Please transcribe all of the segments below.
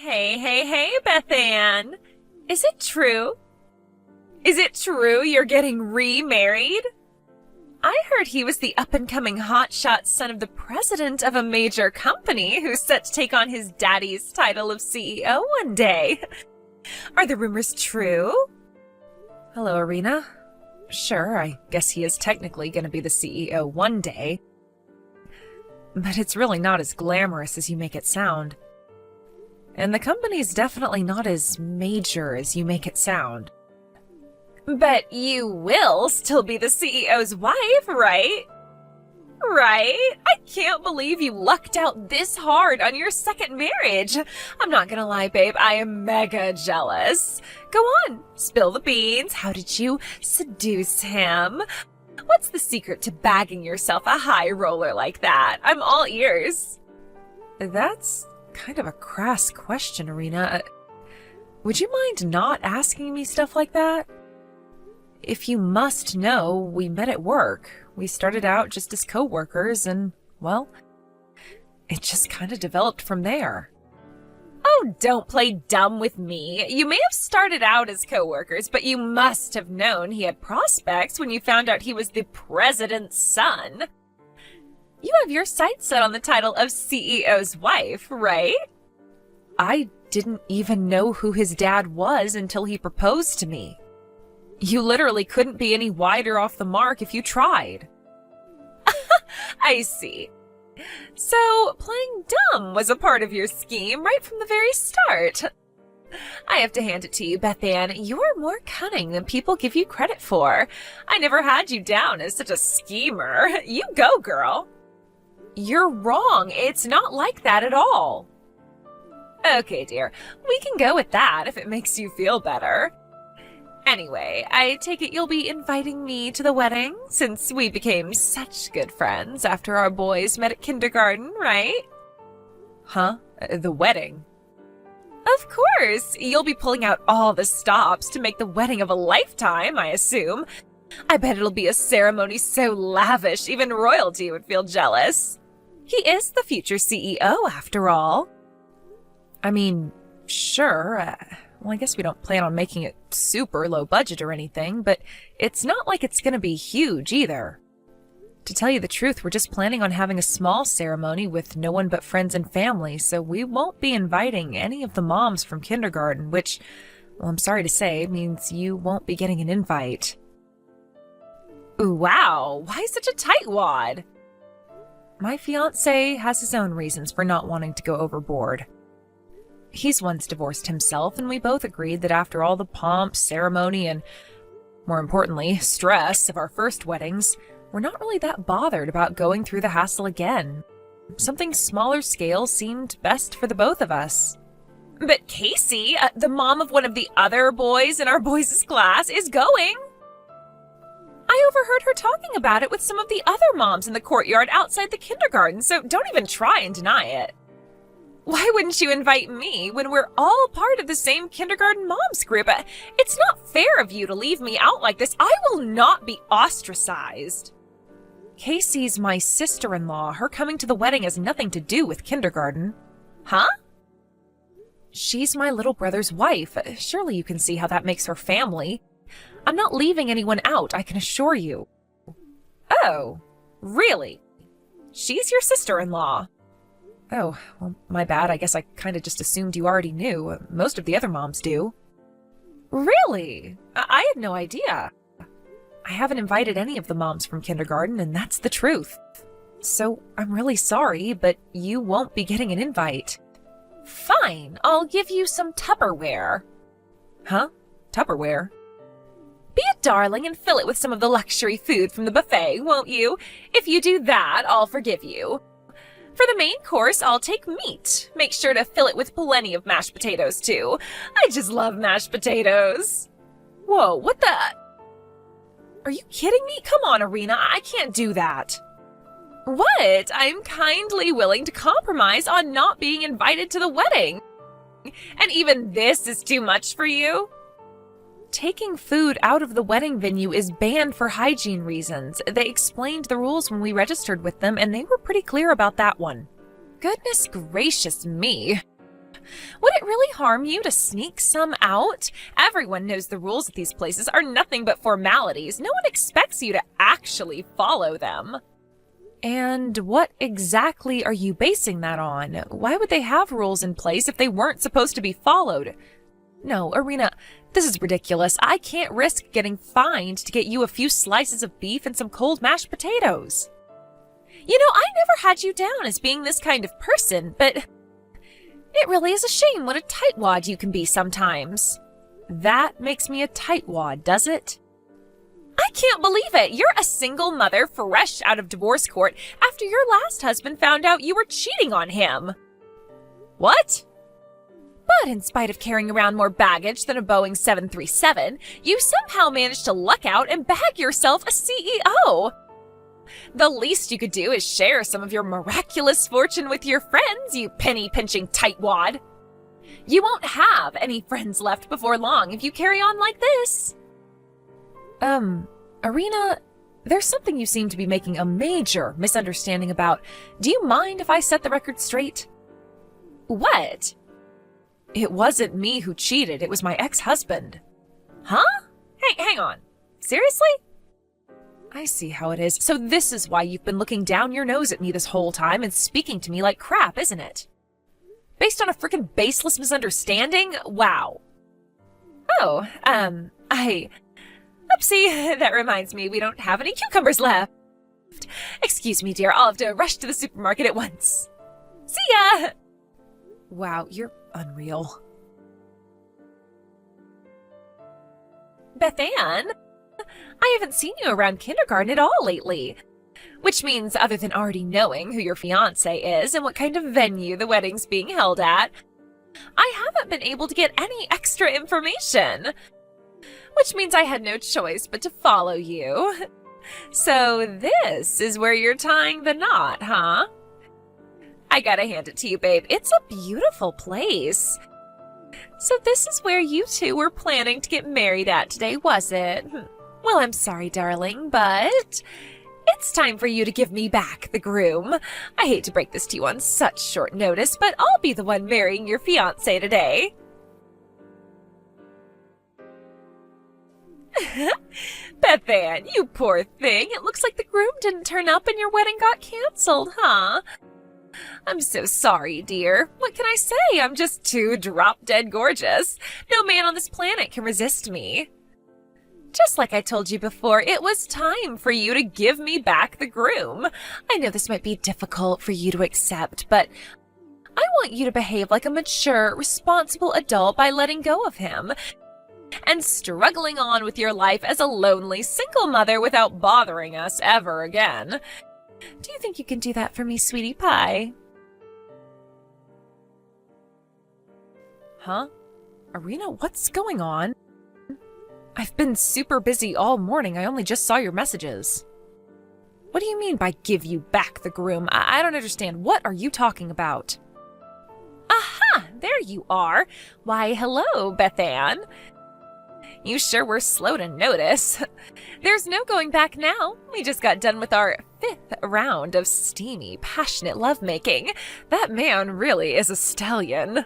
Hey, Beth Ann. Is it true? Is it true you're getting remarried? I heard he was the up-and-coming hotshot son of the president of a major company who's set to take on his daddy's title of CEO one day. Are the rumors true? Hello, Irina. Sure, I guess he is technically going to be the CEO one day. But it's really not as glamorous as you make it sound. And the company's definitely not as major as you make it sound. But you will still be the CEO's wife, right? Right? I can't believe you lucked out this hard on your second marriage. I'm not gonna lie, babe, I am mega jealous. Go on, spill the beans. How did you seduce him? What's the secret to bagging yourself a high roller like that? I'm all ears. That's kind of a crass question, Irina. Would you mind not asking me stuff like that? If you must know, we met at work. We started out just as co-workers and, well, it just kind of developed from there. Oh, don't play dumb with me. You may have started out as co-workers, but you must have known he had prospects when you found out he was the president's son. You have your sights set on the title of CEO's wife, right? I didn't even know who his dad was until he proposed to me. You literally couldn't be any wider off the mark if you tried. I see. So, playing dumb was a part of your scheme right from the very start. I have to hand it to you, Beth Ann. You are more cunning than people give you credit for. I never had you down as such a schemer. You go, girl. You're wrong. It's not like that at all. Okay, dear. We can go with that if it makes you feel better. Anyway, I take it you'll be inviting me to the wedding, since we became such good friends after our boys met at kindergarten, right? Huh? The wedding? Of course! You'll be pulling out all the stops to make the wedding of a lifetime, I assume. I bet it'll be a ceremony so lavish even royalty would feel jealous. He is the future CEO, after all. I mean, sure, well, I guess we don't plan on making it super low budget or anything, but it's not like it's going to be huge either. To tell you the truth, we're just planning on having a small ceremony with no one but friends and family, so we won't be inviting any of the moms from kindergarten, which, well, I'm sorry to say, means you won't be getting an invite. Ooh, wow, why such a tightwad? My fiancé has his own reasons for not wanting to go overboard. He's once divorced himself, and we both agreed that after all the pomp, ceremony, and, more importantly, stress of our first weddings, we're not really that bothered about going through the hassle again. Something smaller scale seemed best for the both of us. But Casey, the mom of one of the other boys in our boys' class, is going. I overheard her talking about it with some of the other moms in the courtyard outside the kindergarten, so don't even try and deny it. Why wouldn't you invite me when we're all part of the same kindergarten moms group? It's not fair of you to leave me out like this. I will not be ostracized. Casey's my sister-in-law. Her coming to the wedding has nothing to do with kindergarten. Huh? She's my little brother's wife. Surely you can see how that makes her family. I'm not leaving anyone out, I can assure you. Oh, really? She's your sister-in-law. Oh, well, my bad. I guess I kind of just assumed you already knew. Most of the other moms do. Really? I had no idea. I haven't invited any of the moms from kindergarten, and that's the truth. So I'm really sorry, but you won't be getting an invite. Fine, I'll give you some Tupperware. Huh? Tupperware? Be a darling and fill it with some of the luxury food from the buffet, won't you? If you do that, I'll forgive you. For the main course, I'll take meat. Make sure to fill it with plenty of mashed potatoes, too. I just love mashed potatoes. Whoa, what the? Are you kidding me? Come on, Irina, I can't do that. What? I'm kindly willing to compromise on not being invited to the wedding. And even this is too much for you? Taking food out of the wedding venue is banned for hygiene reasons. They explained the rules when we registered with them, and they were pretty clear about that one. Goodness gracious me. Would it really harm you to sneak some out? Everyone knows the rules at these places are nothing but formalities. No one expects you to actually follow them. And what exactly are you basing that on? Why would they have rules in place if they weren't supposed to be followed? No, Irina, this is ridiculous. I can't risk getting fined to get you a few slices of beef and some cold mashed potatoes. You know, I never had you down as being this kind of person, but it really is a shame what a tightwad you can be sometimes. That makes me a tightwad, does it? I can't believe it! You're a single mother fresh out of divorce court after your last husband found out you were cheating on him. What? But in spite of carrying around more baggage than a Boeing 737, you somehow managed to luck out and bag yourself a CEO. The least you could do is share some of your miraculous fortune with your friends, you penny-pinching tightwad. You won't have any friends left before long if you carry on like this. Irina, there's something you seem to be making a major misunderstanding about. Do you mind if I set the record straight? What? It wasn't me who cheated, it was my ex-husband. Huh? Hey, hang on. Seriously? I see how it is. So this is why you've been looking down your nose at me this whole time and speaking to me like crap, isn't it? Based on a freaking baseless misunderstanding? Wow. Oh, Oopsie, that reminds me we don't have any cucumbers left. Excuse me, dear, I'll have to rush to the supermarket at once. See ya! Wow, you're unreal. Beth Ann, I haven't seen you around kindergarten at all lately. Which means, other than already knowing who your fiancé is and what kind of venue the wedding's being held at, I haven't been able to get any extra information. Which means I had no choice but to follow you. So this is where you're tying the knot, huh? I gotta hand it to you, babe. It's a beautiful place. So this is where you two were planning to get married at today, was it? Well, I'm sorry, darling, but it's time for you to give me back the groom. I hate to break this to you on such short notice, but I'll be the one marrying your fiancé today. Beth Ann, you poor thing. It looks like the groom didn't turn up and your wedding got canceled, huh? I'm so sorry, dear. What can I say? I'm just too drop-dead gorgeous. No man on this planet can resist me. Just like I told you before, it was time for you to give me back the groom. I know this might be difficult for you to accept, but I want you to behave like a mature, responsible adult by letting go of him and struggling on with your life as a lonely single mother without bothering us ever again. Do you think you can do that for me, sweetie pie? Huh? Irina, what's going on? I've been super busy all morning. I only just saw your messages. What do you mean by give you back the groom? I don't understand. What are you talking about? Aha! There you are. Why, hello, Beth Ann. You sure were slow to notice. There's no going back now. We just got done with our 5th round of steamy, passionate lovemaking. That man really is a stallion.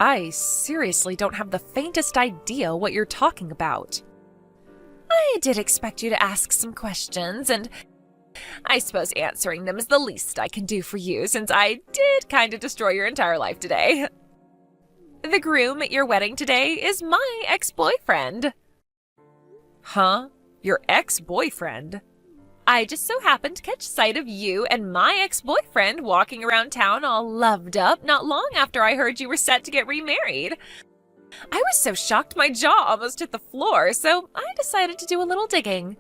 I seriously don't have the faintest idea what you're talking about. I did expect you to ask some questions, and I suppose answering them is the least I can do for you, since I did kind of destroy your entire life today. The groom at your wedding today is my ex-boyfriend. Huh? Your ex-boyfriend? I just so happened to catch sight of you and my ex-boyfriend walking around town all loved up not long after I heard you were set to get remarried. I was so shocked my jaw almost hit the floor, so I decided to do a little digging.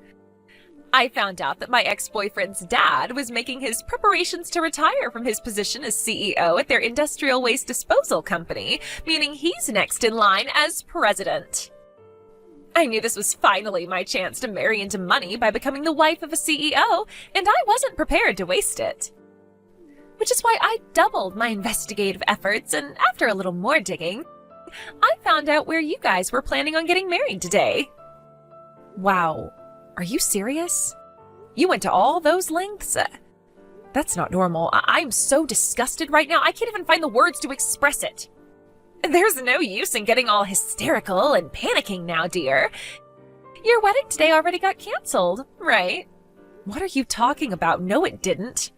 I found out that my ex-boyfriend's dad was making his preparations to retire from his position as CEO at their industrial waste disposal company, meaning he's next in line as president. I knew this was finally my chance to marry into money by becoming the wife of a CEO, and I wasn't prepared to waste it. Which is why I doubled my investigative efforts, and after a little more digging, I found out where you guys were planning on getting married today. Wow. Are you serious? You went to all those lengths? That's not normal. I'm so disgusted right now, I can't even find the words to express it. There's no use in getting all hysterical and panicking now, dear. Your wedding today already got canceled, right? What are you talking about? No, it didn't.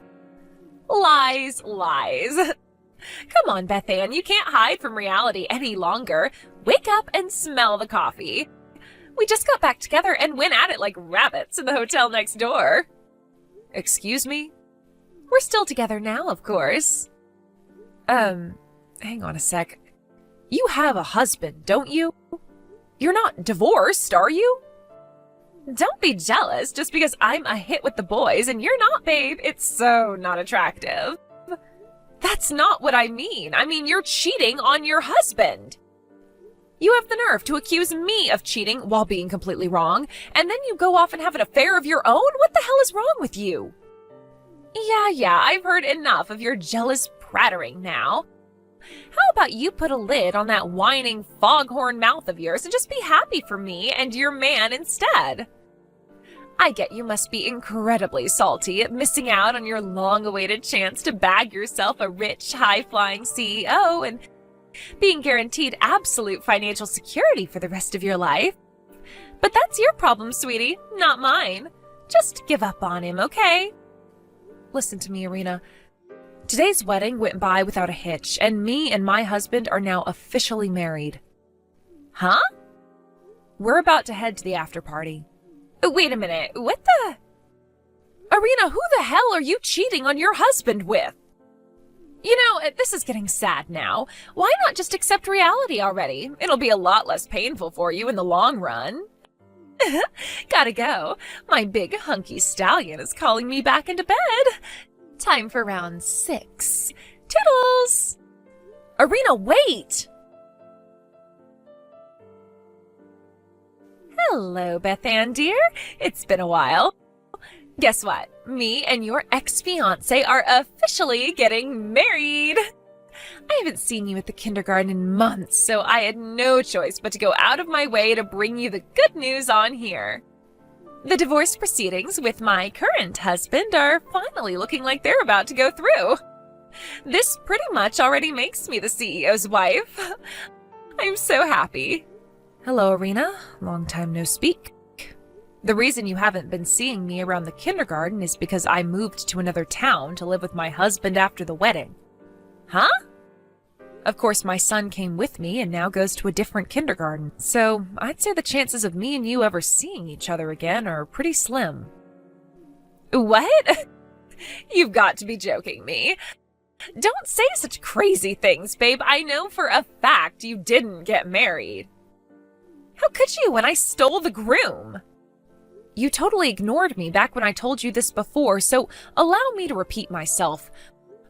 Lies, lies. Come on, Beth Ann, you can't hide from reality any longer. Wake up and smell the coffee. We just got back together and went at it like rabbits in the hotel next door. Excuse me? We're still together now, of course. Hang on a sec. You have a husband, don't you? You're not divorced, are you? Don't be jealous just because I'm a hit with the boys and you're not, babe. It's so not attractive. That's not what I mean. I mean, you're cheating on your husband. You have the nerve to accuse me of cheating while being completely wrong, and then you go off and have an affair of your own? What the hell is wrong with you? Yeah, I've heard enough of your jealous prattering now. How about you put a lid on that whining foghorn mouth of yours and just be happy for me and your man instead? I get you must be incredibly salty at missing out on your long-awaited chance to bag yourself a rich, high-flying CEO and being guaranteed absolute financial security for the rest of your life. But that's your problem, sweetie, not mine. Just give up on him, okay? Listen to me, Irina. Today's wedding went by without a hitch, and me and my husband are now officially married. Huh? We're about to head to the after party. Wait a minute, what the? Irina, who the hell are you cheating on your husband with? You know, this is getting sad now. Why not just accept reality already? It'll be a lot less painful for you in the long run. Gotta go. My big hunky stallion is calling me back into bed. Time for round 6. Toodles! Irina, wait! Hello, Beth Ann, dear. It's been a while. Guess what? Me and your ex-fiancé are officially getting married. I haven't seen you at the kindergarten in months, so I had no choice but to go out of my way to bring you the good news on here. The divorce proceedings with my current husband are finally looking like they're about to go through. This pretty much already makes me the CEO's wife. I'm so happy. Hello, Irina. Long time no speak. The reason you haven't been seeing me around the kindergarten is because I moved to another town to live with my husband after the wedding. Huh? Of course, my son came with me and now goes to a different kindergarten, so I'd say the chances of me and you ever seeing each other again are pretty slim. What? You've got to be joking me. Don't say such crazy things, babe. I know for a fact you didn't get married. How could you when I stole the groom? You totally ignored me back when I told you this before, so allow me to repeat myself.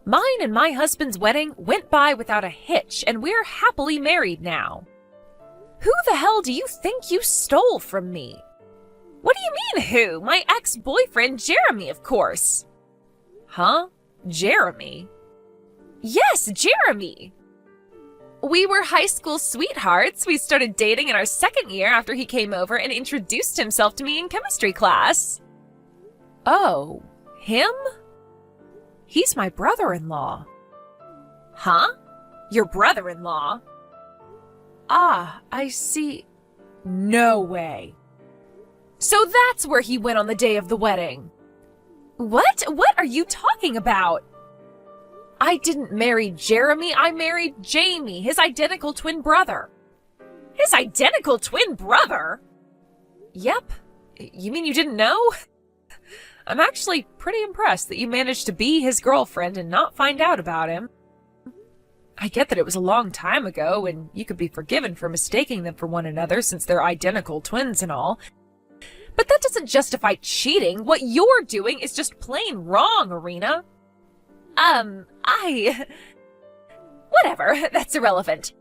Mine and my husband's wedding went by without a hitch, and we're happily married now. Who the hell do you think you stole from me? What do you mean, who? My ex-boyfriend, Jeremy, of course. Huh? Jeremy? Yes, Jeremy! We were high school sweethearts. We started dating in our second year after he came over and introduced himself to me in chemistry class. Oh, him? He's my brother-in-law. Huh? Your brother-in-law? Ah, I see. No way. So that's where he went on the day of the wedding. What? What are you talking about? I didn't marry Jeremy, I married Jamie, his identical twin brother. His identical twin brother? Yep. You mean you didn't know? I'm actually pretty impressed that you managed to be his girlfriend and not find out about him. I get that it was a long time ago, and you could be forgiven for mistaking them for one another since they're identical twins and all. But that doesn't justify cheating. What you're doing is just plain wrong, Irina. Whatever, that's irrelevant.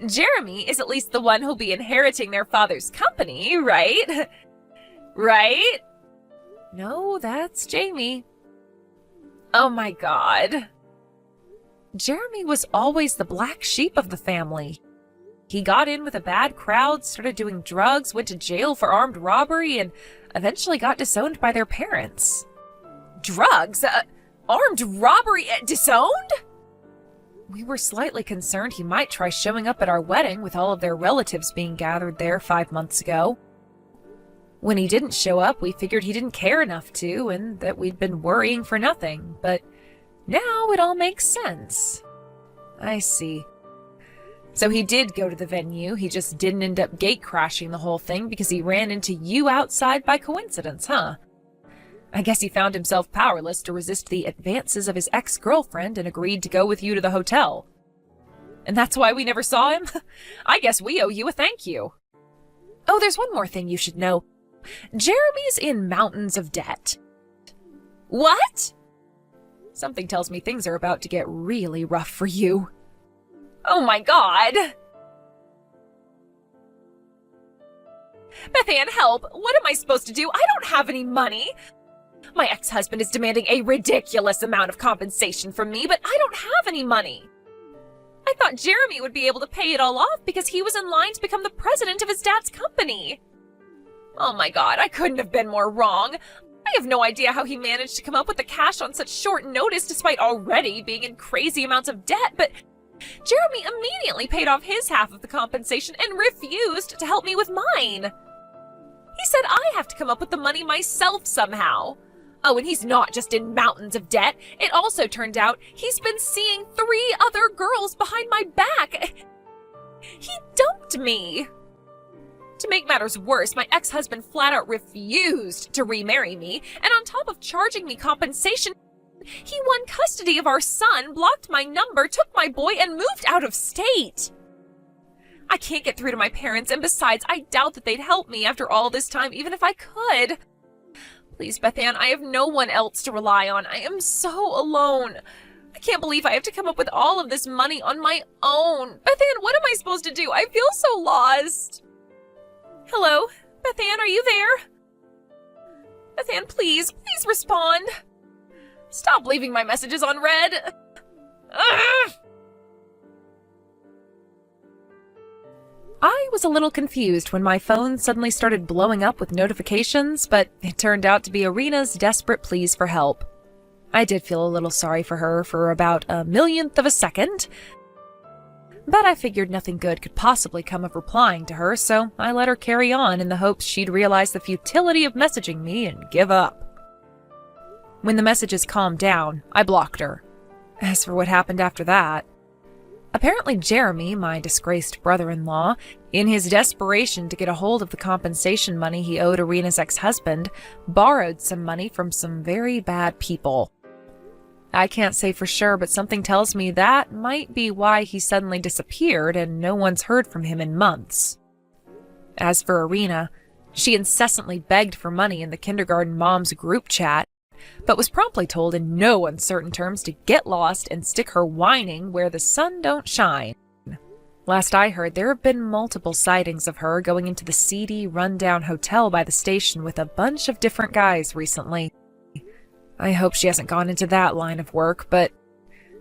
Jeremy is at least the one who'll be inheriting their father's company, right? Right? No, that's Jamie. Oh my god. Jeremy was always the black sheep of the family. He got in with a bad crowd, started doing drugs, went to jail for armed robbery, and eventually got disowned by their parents. Drugs? Armed robbery? Disowned? We were slightly concerned he might try showing up at our wedding with all of their relatives being gathered there 5 months ago. When he didn't show up, we figured he didn't care enough to, and that we'd been worrying for nothing, but now it all makes sense. I see. So he did go to the venue, he just didn't end up gate crashing the whole thing because he ran into you outside by coincidence, huh? I guess he found himself powerless to resist the advances of his ex-girlfriend and agreed to go with you to the hotel. And that's why we never saw him? I guess we owe you a thank you. Oh, there's one more thing you should know. Jeremy's in mountains of debt. What? Something tells me things are about to get really rough for you. Oh my god! Beth Ann, help! What am I supposed to do? I don't have any money! My ex-husband is demanding a ridiculous amount of compensation from me, but I don't have any money. I thought Jeremy would be able to pay it all off because he was in line to become the president of his dad's company. Oh my god, I couldn't have been more wrong. I have no idea how he managed to come up with the cash on such short notice despite already being in crazy amounts of debt, but Jeremy immediately paid off his half of the compensation and refused to help me with mine. He said I have to come up with the money myself somehow. Oh, and he's not just in mountains of debt. It also turned out he's been seeing 3 other girls behind my back. He dumped me. To make matters worse, my ex-husband flat out refused to remarry me, and on top of charging me compensation, he won custody of our son, blocked my number, took my boy, and moved out of state. I can't get through to my parents, and besides, I doubt that they'd help me after all this time, even if I could. Please, Beth Ann, I have no one else to rely on. I am so alone. I can't believe I have to come up with all of this money on my own. Beth Ann, what am I supposed to do? I feel so lost. Hello? Beth Ann, are you there? Beth Ann, please respond. Stop leaving my messages on read. Ugh! I was a little confused when my phone suddenly started blowing up with notifications, but it turned out to be Irina's desperate pleas for help. I did feel a little sorry for her for about a millionth of a second, but I figured nothing good could possibly come of replying to her, so I let her carry on in the hopes she'd realize the futility of messaging me and give up. When the messages calmed down, I blocked her. As for what happened after that, apparently Jeremy, my disgraced brother-in-law, in his desperation to get a hold of the compensation money he owed Irina's ex-husband, borrowed some money from some very bad people. I can't say for sure, but something tells me that might be why he suddenly disappeared and no one's heard from him in months. As for Irina, she incessantly begged for money in the kindergarten moms group chat, but was promptly told in no uncertain terms to get lost and stick her whining where the sun don't shine. Last I heard, there have been multiple sightings of her going into the seedy, run-down hotel by the station with a bunch of different guys recently. I hope she hasn't gone into that line of work, but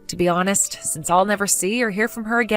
to be honest, since I'll never see or hear from her again,